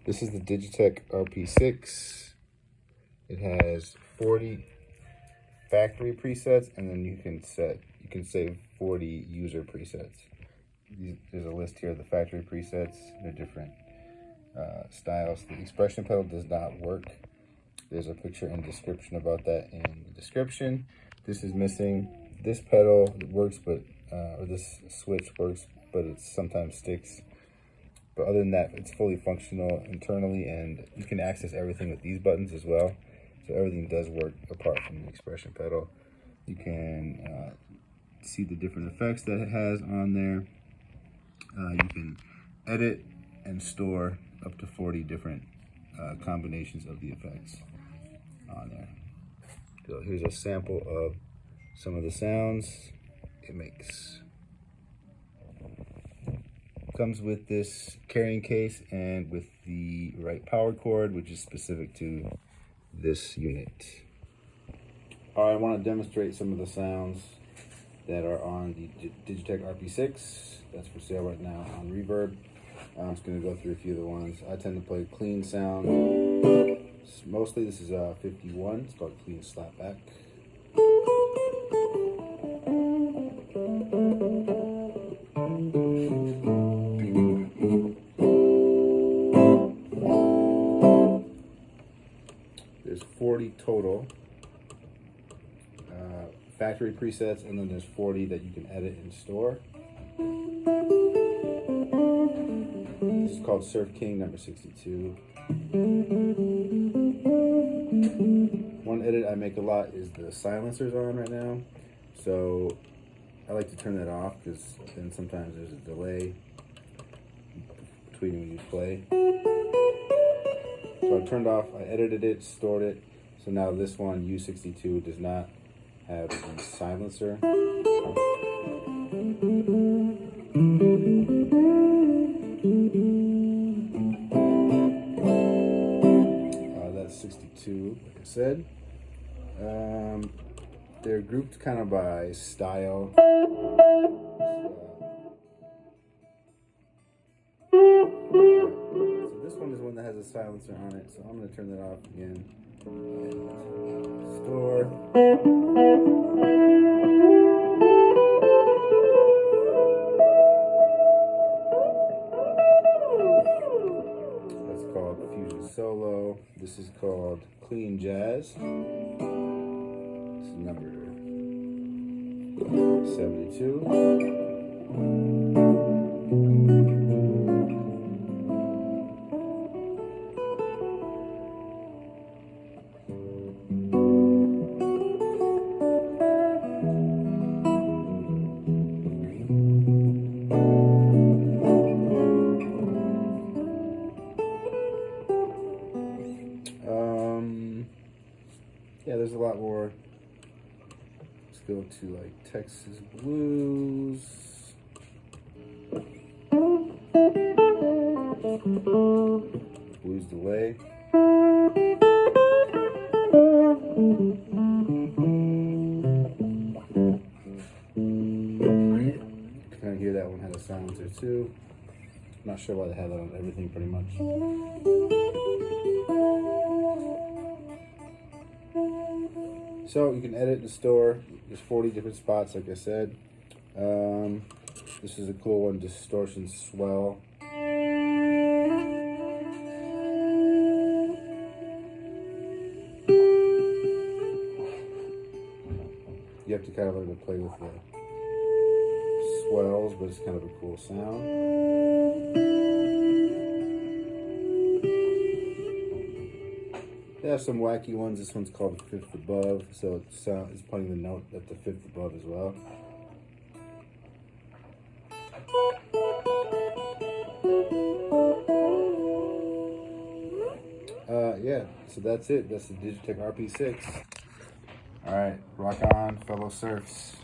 This is the Digitech RP6. It has 40 factory presets, and then you can save 40 user presets. There's a list here of the factory presets. They're different styles. The expression pedal does not work. There's a picture and description about that in the description. This is missing. This pedal works, but or this switch works, but it sometimes sticks. But other than that, it's fully functional internally, and you can access everything with these buttons as well. So everything does work apart from the expression pedal. You can see the different effects that it has on there. You can edit and store up to 40 different combinations of the effects on there. So here's a sample of some of the sounds it makes. Comes with this carrying case and with the right power cord, which is specific to this unit. All right, I want to demonstrate some of the sounds that are on the Digitech RP6. That's for sale right now on Reverb. I'm just going to go through a few of the ones. I tend to play clean sound. Mostly this is 51. It's called clean slapback. There's 40 total factory presets, and then there's 40 that you can edit and store. This is called Surf King number 62. One edit I make a lot is the silencers on right now. So I like to turn that off because then sometimes there's a delay between when you play. So I turned off, I edited it, stored it. So now this one, U62, does not have a silencer. That's 62, like I said. They're grouped kind of by style. So this one is one that has a silencer on it, so I'm going to turn that off again. And store. That's called Fusion Solo. This is called Clean Jazz. This is number 72. Yeah, there's a lot more. Let's go to like Texas Blues. Blues delay. You can kind of hear that one had a silencer too. Not sure why they had that on everything pretty much. So you can edit and store. There's 40 different spots, like I said. This is a cool one, distortion swell. You have to kind of learn to play with the swells, but it's kind of a cool sound. They have some wacky ones. This one's called Fifth Above, so it's playing the note at the fifth above as well. Yeah, so that's it. That's the Digitech RP6. All right, rock on, fellow surfs.